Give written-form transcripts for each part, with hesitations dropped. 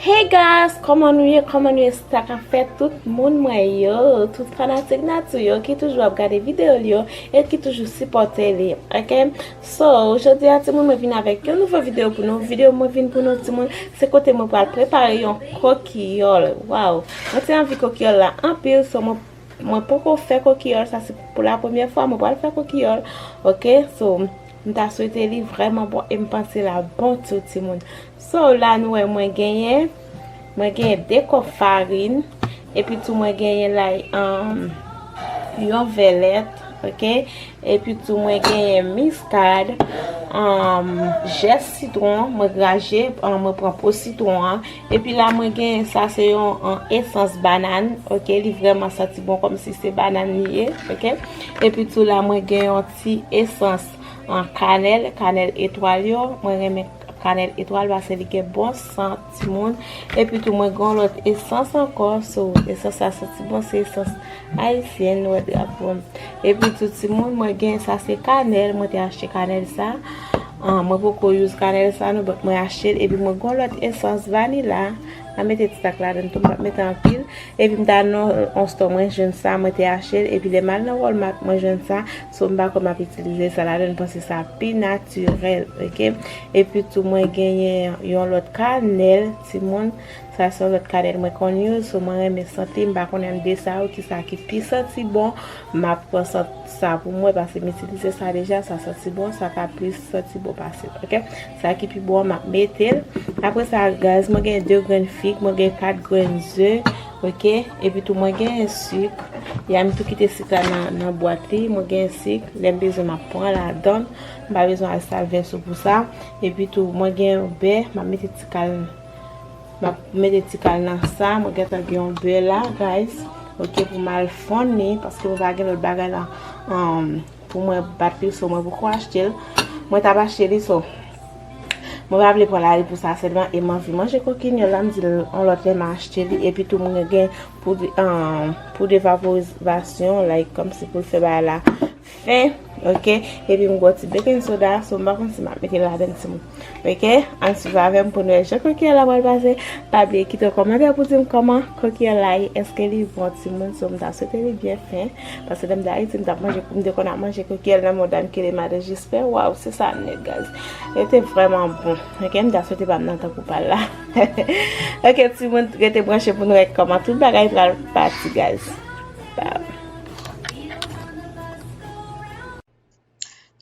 Hey guys, comment nous ça qu'a fait tout le monde moi yo, tout fanatique nature yo qui toujours regarder vidéo yo et qui toujours supporter les. OK? So, aujourd'hui à tout le monde vient avec une nouvelle vidéo pour nous. Vidéo moi vient pour nous tout le monde, c'est côté moi pour préparer un coquillole. Wow. Moi c'est envie coquillole là en pile so moi pas faire coquillole, ça c'est pour la première fois moi pas faire coquillole. OK? So, m'ta souhaité li vraiment bon et me penser la bon tout le monde. So là nous moi gagné deux copes farine et puis tout moi gagné là yon velette, OK? Et puis tout moi gagné muscade, jet citron, moi gragé, moi prend pour citron et puis là moi gagné ça c'est un essence banane, OK? Il vraiment senti bon comme si c'est banane lié, OK? Et puis tout là moi gagné un petit essence en cannelle étoile yo, moi remet cannelle étoile parce qu'il est bon sang tout monde et puis tout moi gon l'autre essence encore so essence ça senti bon c'est essence haïtienne ouais drapeau et puis tout le monde moi gain ça c'est cannelle moi t'ai acheté cannelle ça moi beaucoup use cannelle ça nous moi acheté et puis moi gon l'autre essence vanilla je mets petit sac là dedans tout mettre en pile et puis m'dans on store moi jeune ça moi t'ai acheté et puis les mal dans Walmart moi jeune ça so m'pa comme utiliser ça là dedans parce que ça plus naturel, OK? Et puis tout moi gagné yon l'autre cannelle ti monde ça c'est l'autre cannelle moi qu'on use so moi me santé m'pa connait de ça ou qui ça qui plus senti bon m'a prend ça pour moi parce que m'utiliser ça déjà ça senti bon ça ka plus senti bon passer, OK? Ça qui plus bon m'a mettre après ça gaz moi gagné 2 graines figues moi gagné 4 graines œufs, OK? Et puis tout moi gagné sucre il y a tout qui sucre dans boîte moi gagné sucre les besoin m'a prend la donne pas besoin de salver pour ça et puis tout moi gagné beurre m'a mettre petit calme m'a mettre petit calme dans ça moi gagné un beurre là guys, OK? Pour mal fondre parce que vous va gagner l'autre bagarre là pour moi battre sur moi pourquoi acheter moi t'as acheté ça moi va appeler pour la pour ça seulement et manger coquine là me dit on l'autre m'a acheté et puis tout le monde gain pour des vaporisation like comme si pour faire la fin, OK? Et puis m'go ti baking soda so m'a comme si m'a mettre là dedans, OK? Ensuite va avec pour nous je coquille là va passer pas oublier quitter commentaire pour dire comment coquille là est-ce que les bon ti monde so m'ta souhaiter bien fin parce que dem d'Haïti m'ta manger comme de qu'on a mangé coquille là madame qui les madame j'espère waouh c'est ça net guys était vraiment bon, OK? M'ta souhaiter pas m'entendre pour parler là OK tout le monde restez branché pour nous avec comment tout bagaille va partir guys. Bye.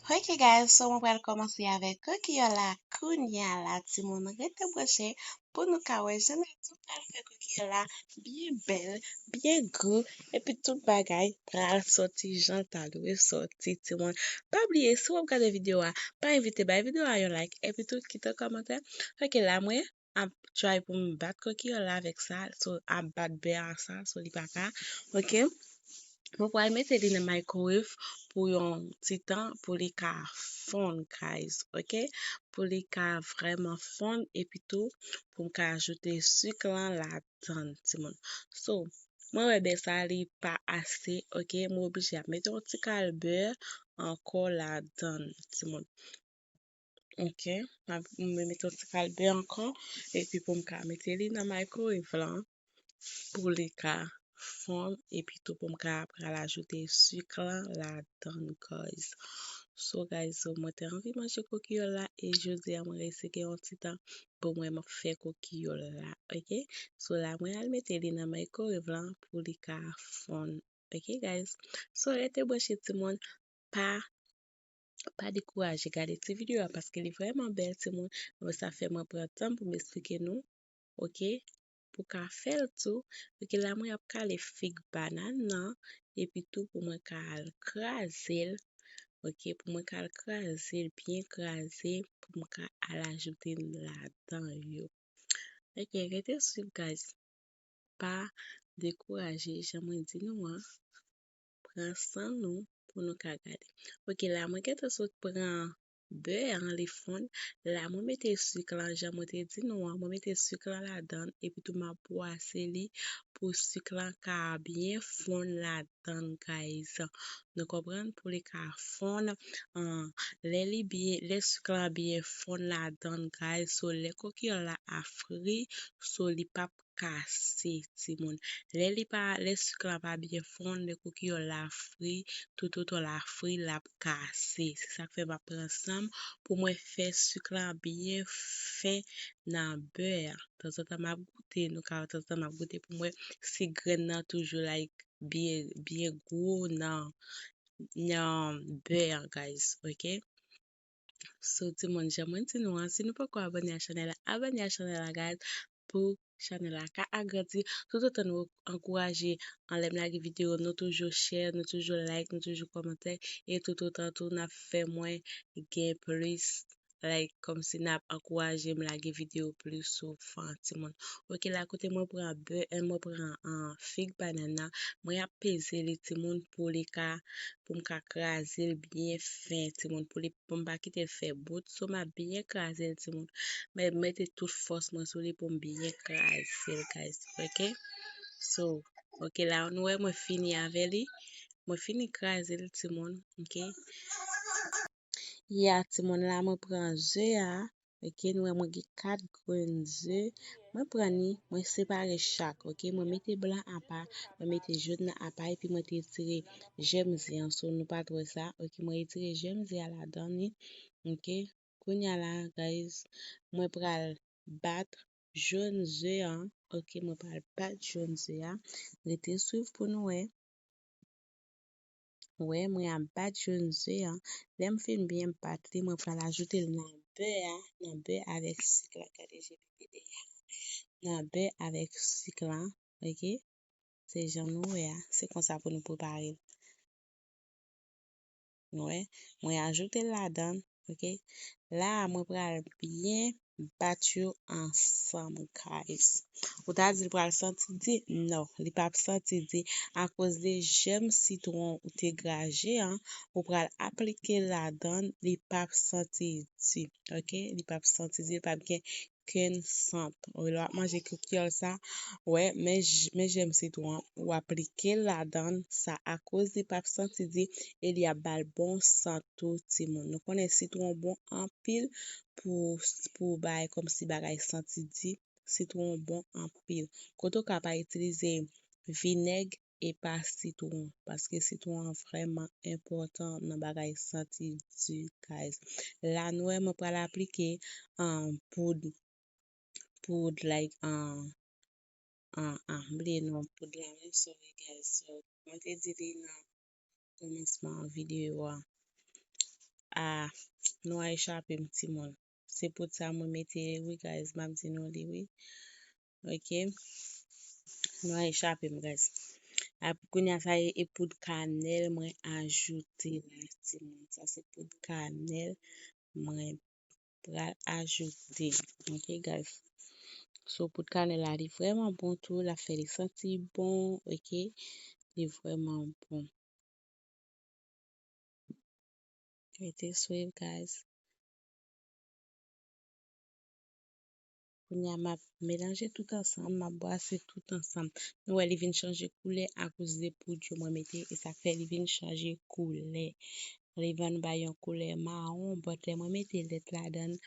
Ok guys, so on va commencer avec coquillole la kounya la ti moun rete broche pour nous kawe jamais tout al fait coquillole la bien belle, bien gros et puis tout bagay pral sorti jantal ou sorti ti moun. Pas oublier si vous regardez vidéo pas inviter ba vidéo à un like et puis tout quitter commentaire. Ok là moi am try pour me battre coquillole la avec ça, so am battre bien ça, so li pa ka. Ok? Mwen pou al mette li nan microwave pour un petit temps pour les ka fondre guys, OK? Pour les ka vraiment fondre et puis tout pour m'ka ajouter sucre là dedans ti moun. So, moi ouais ben ça li pas assez, OK? Moi obligé à mettre un petit cal beurre encore là dedans ti moun. OK? Me mettre un petit cal beurre encore et puis pour m'ka mettre li nan microwave là pour les cas fondre et puis tout pour me après ajouter sucre là-dedans guys. So guys, so moi t'ai envie de manger coquillole là et je dis à moi essayer un petit temps pour moi me faire coquillole là, OK? So là moi elle mettre les dans microwave là pour les cas fondre. OK guys? So restez branché tout le monde pas décourager regarder cette vidéo parce qu'elle est vraiment belle tout le monde. Ça fait moi prendre temps pour m'expliquer nous, OK? Pour ka faire tout, parce que là moi ap ka les figues banane nan, et puis tout pour moi ka craser, OK, pour moi ka craser bien craser pour moi ka ajouter là-dedans yo. OK, restez sur guys. Pas décourager, j'aimerais dire nous prends sans nous pour nous ka garder. OK, là moi qu'est-ce que prend beurre en les fond là moi mettez sucre là j'aimerais dire nous moi mettez sucre là dedans et puis tout m'a poissé li pour sucre là ka bien fond là attendre, guys. Nous comprenons pour les cas fond. Les sucres bien fond là-dedans, guys. So, les coquilles là à frit, so, les pas cassé, Timon. Les sucres pas bien fond, les coquilles là frit, tout la frit, la cassé. C'est ça que fait ma prendre ensemble pour moi faire sucre bien fait dans beurre. De temps en temps, m'a goûté, nous, quand de temps en temps, m'a goûté pour moi, si graine nan toujours like bien gros dans beurre, guys, ok? So, tout le monde, j'aimerais si nous pas quoi abonner à la chaîne, abonnez à la chaîne, guys, pour chaîne là, car agrandir, tout autant nous encourager en l'aime la vidéo, nous toujours share, nous toujours like, nous toujours commenter, et tout autant tout n'a fait moins, gain plus, like, comme si n'a encouragé me la vidéo plus souvent, tout le monde. Ok, là, côté moi, prends beurre, moi, prends un fig banana, moi, apaiser les tout le monde pour les cas, pour me craser bien fin, tout le monde, pour me pas quitter le fait bout, so m'a bien craser tout le monde, mais mettez toute force moi sur les pour me bien craser, guys, ok? So, ok, là, nous, moi, fini avec lui, moi, fini craser tout le monde, ok? Ya, ti moun la mwen pran zè ya, ok, nou mwen ge 4 gren zè, mwen pran ni, mwen separe chak, ok, mwen mette blan apa, mwen mette joun nan apa, epi mwen te tire jem zè an, so nou pa tro sa, ok, mwen tire jem zè la dan ni, ok, kounya la, guys, mwen pral bat joun zè an, ok, mwen pral bat joun zè ya, rete suiv pou nou ouais, moi en bat jaune hein. Là me fin bien battre, moi pour l'ajouter dans beurre, dans beurre avec sucre, regardez j'ai pipé dans beurre avec sucre, OK? C'est genre nous c'est comme ça pour nous préparer. Ouais, moi ajouter là-dedans, OK? Là, moi pral bien battre ensemble, guys. Ou ta dit pral senti di? Non, li pa senti di à cause de j'aime citron ou te gragé, hein, ou pral appliquer là-dedans, li pa senti di, OK? Li pa senti di, li pa bien qu'un centre. Ou là, manger coquille ça, ouais, mais j'aime citron ou appliquer là-dedans, ça à cause de pas senti di, il y a bal bon santo ti moun. Nous connaissons citron bon en pile pour bail comme si bagay senti di, citron bon en pile. Koto ka pa utiliser vinaigre et pas citron parce que citron est vraiment important dans bagay senti du guys. Là nous on va l'appliquer en poudre like en blé non poudre la même sorry guys. So moi te dit dans commencement vidéo ah nous a échappé petit monde. C'est pour ça moi mette oui guys m'a dit non oui. OK. Nous a échappé guys. Après kounya ça et poudre cannelle moi ajouter là petit monde. Ça c'est poudre cannelle moi pral ajouter. OK guys. So poudre cannelle là est vraiment bon tout, la fait les sentir bon, OK? Il vraiment bon. Restez suivre guys. Kounya m'a mélanger tout ensemble, m'a brasser tout ensemble. Nous elle vient changer couleur à cause des poudres moi mette et ça fait elle vient changer couleur. Elle vient ba yon couleur marron, but moi mette lettre là-dedans.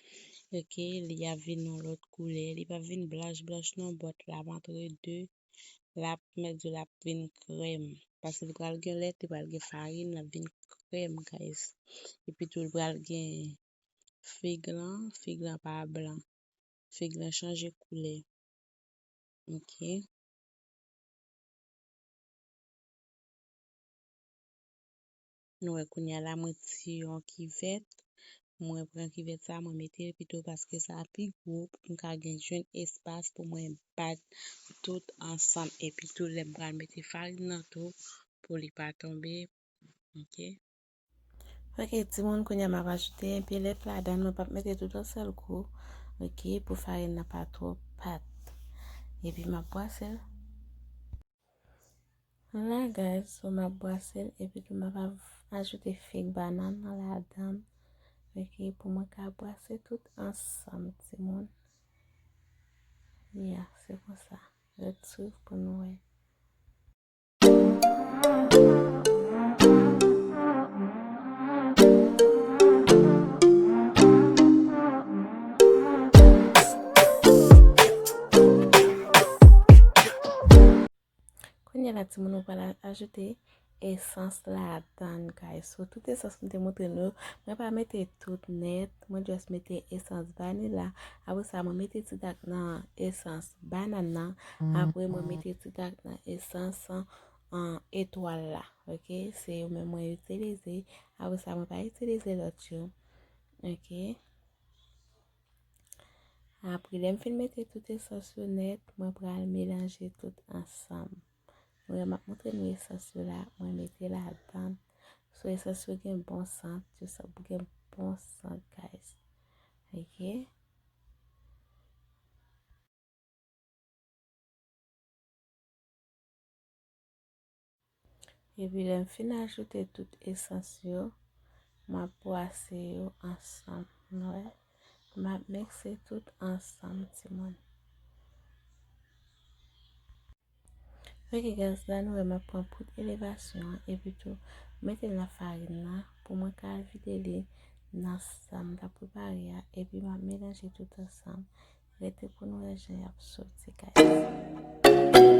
OK, il y a vinn l'autre couleur, il pas vinn blanche non, but la entre deux, la mettre de la vinn crème parce que le bral gen lait, le bral gen farine, la vinn crème guys. Et puis tout le bral gen figue lan pas blanc. Figue lan changer couleur. OK. Nous kounya la moi ti yon kivette. Moi prends kivette ça moi mette plutôt parce que ça plus gros pour ka gen joun espace pour moi battre tout ensemble et puis tout les bras mettre farine dans tout pour li pas tomber. OK. Ok, ti moun kounya m'a rajouté un peu les plats dans m'a pas mettre tout un seul coup. OK, pour farine n'a pas trop pâte. Et puis ma poisselle. Là guys, so ma poisselle et puis m'a va ajouter figue banane dans la dame. OK, pour moi ka brasser tout ensemble, ti moun. Yeah, c'est comme ça. Je trouve pour nous. Konya la ti moun nou pala ajoute essence la dan guys. So tout essence mwen te montre nou. Mwen pa mette tout net. Mwen just mette essence vanilla. Apre sa mwen mette ti tak nan essence banana. Apre mwen mette ti tak nan essence étoile la. Ok? Se yo men mwen utilize. Apre sa mwen pa utilize lot yo. Ok? Apre lem fin mette tout essence yo net. Mwen pral mélanger tout ensemble. Mwen map montre nou esasyo la, mwen mette la dan. So esasyo gen bon sant, yo sa pou gen bon sant guys. Ok? E pi lem fin ajoute tout esasyo, mwen poase yo ansam. Mwen mixe tout ansam ti moun. Ok guys, la nou mwen pran pout elevasyon e pi tou mette la farina pou mwen ka vide li nan sam da prepare ya e pi mwen mélanger tout ansam. Rete pou nou rejen yap soti guys.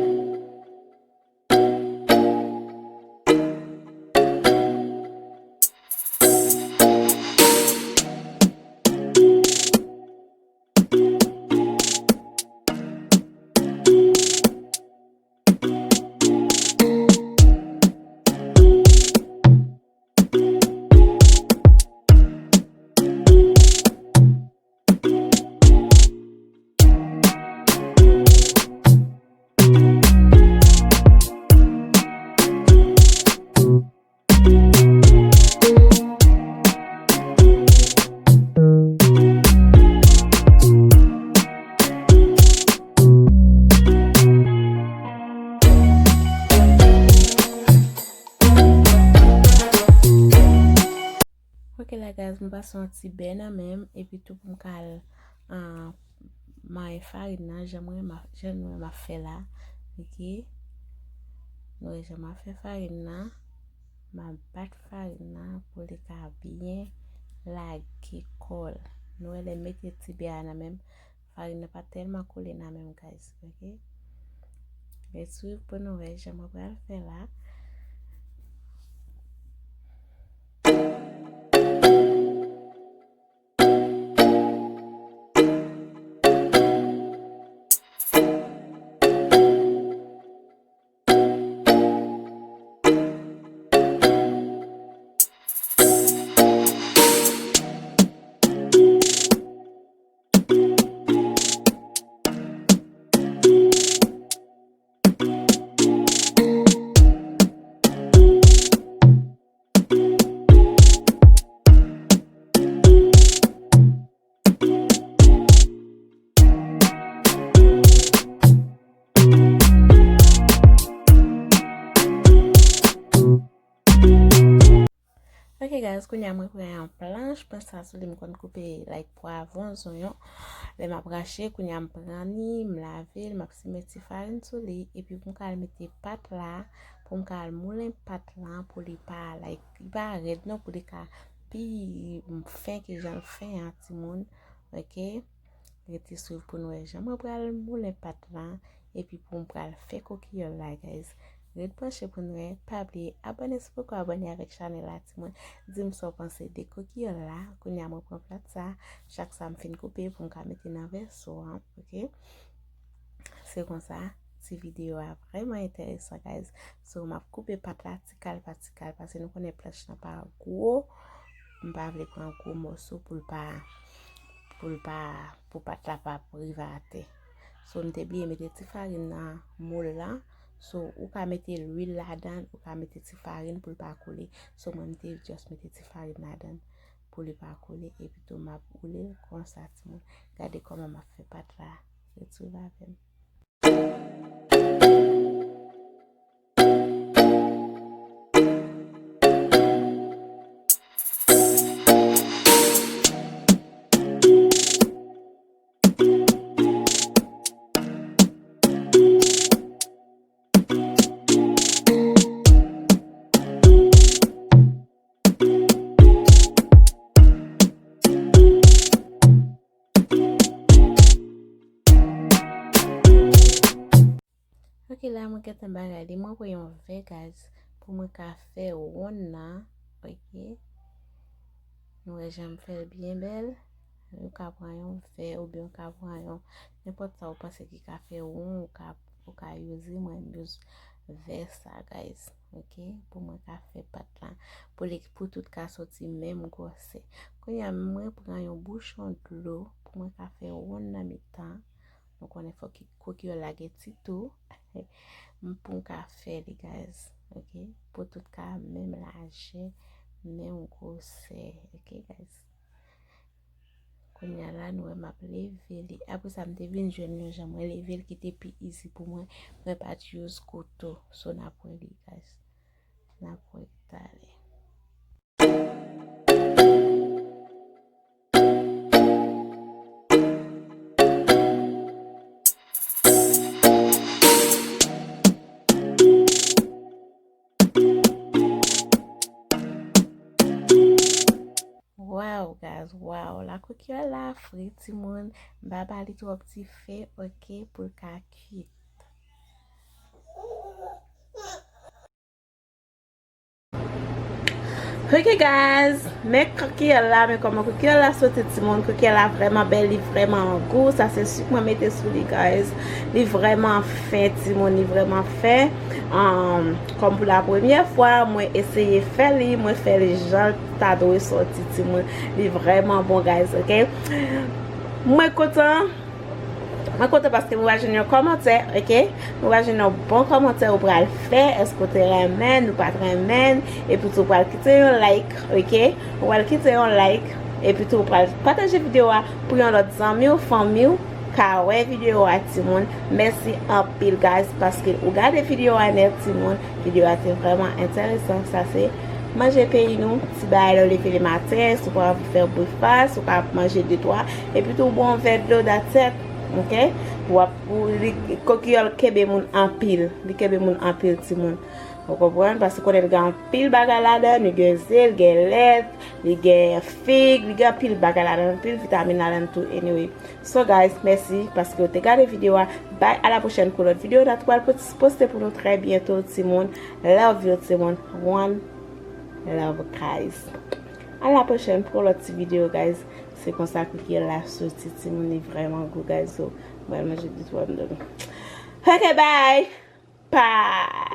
Ok la guys, mwen pa santi ben nan men e pi tou pou mkal ma farina jemwe ma fe la. Ok? Nou jemwe fe farina, ma bat farina pou li ka bien la ki kol. Nou ele mette ti bia nan men, farina pa telman kole nan men guys. Ok? Et suiv pou nou jemwe pral fe la. Ok guys, kounya mwen pre yon planche, pensa sou li mwen kon koupe like poivron, zonyon. Le map rache, kounya mwen prani, mlave, map si meti farine sou li, epi pou mkal meti pat la, pou mkal moulen pat la, pou li pa like, li pa red non, pou li ka pi fin ki jan fin an ti moun. Ok? Reti suiv pou nou jan mwen pral moulen pat la, epi pou mkal fe kokiyol la guys. Red penche pou nou pa bli abone si pou ko abone avek chanel la ti moun. Di m so panse de kokiyol la, kounya mwen pran plat sa, chak sa m fin koupe pou m ka mette nan verso an. Ok? Se kon sa, ti video a vreman interesant guys. So m ap koupe pat la tikal pase nou konen planche nan pa gwo. M pa vle pran gwo moso pou pat la pa private. So m te bli mette ti farine nan moule la. So ou ka mette l'huile la dan, ou ka mette ti farine pou pa koule. So mwen te just mette ti farine la dan pou li pa koule. E pi tou map koule kon sa ti moun. Gade koman ma fe pat la. E tou la ven. Ok, là, moi, qu'est-ce que je moi, pour un verre, guys, pour mon café ou on ok. Ouais, j'aime faire bien belle. Ou ka pran yon verre ou bien ka pran yon n'importe ça ou pense ki ka fait ou ka use moi use verre ça guys. OK? Pour moi ka fait pat là pour tout ka sorti même gosse. Quand y a moi prend yon bouchon de l'eau pour moi ka fait on dans mi temps. Donc on est faut ki kokyo la geti tout. Pour ka fait les guys. OK? Pour tout ka même lâcher même gosse. OK guys? Konya la nou m'a levé li. Après ça me devine jeune j'aimerais lever qui était plus easy pour moi. Mais pas use couteau. So na pour li guys. Na pour tale. Wow guys, wow, la coquille la frite ti moun, baba li trop petit fait, OK, pour ka cuit. Ok guys, mais coquille là, mais comment coquille là sauté ti moun, coquille là vraiment belle, vraiment goût, ça c'est sûr que moi mettez sous les guys. Il vraiment fait ti moun, il vraiment fait. Comme pour la première fois, moi essayer faire li, moi faire les gens t'adorer sorti ti moun. Il vraiment bon guys, OK? Moi content. Je suis content parce que vous avez un commentaire, ok? Vous avez un bon commentaire pour le faire. Est-ce que vous remène ou pas remène? Et puis vous pouvez quitter un like, ok? Vous pouvez quitter un like. Et puis vous pouvez partager la vidéo pour un autre ami ou famille. Car ouais, vidéo à tout le monde. Merci un pile, guys, parce que vous regardez la vidéo à tout le monde. La vidéo est vraiment intéressante. Ça c'est manger pays nous. Si vous allez lever le matin, si vous pouvez faire breakfast, si vous pouvez manger 2-3. Et puis tout bon verre d'eau dans la tête. OK, pour li coquille kebe moun en pile, li kebe moun en pile ti moun. Vous comprenez parce que connaît en pile bagay là-dedans, li gen zel, gen lait, li gen figue, li gen pile bagay là-dedans, pile vitamine là-dedans tout anyway. So guys, merci parce que vous avez regardé la vidéo. Bye, à la prochaine pour l'autre vidéo. Notre va poster pour nous très bientôt ti moun. Love you ti moun. One love guys. À la prochaine pour l'autre vidéo guys. C'est comme ça que la sortie est vraiment good guys. So, moi je dis tout. OK, bye. Bye.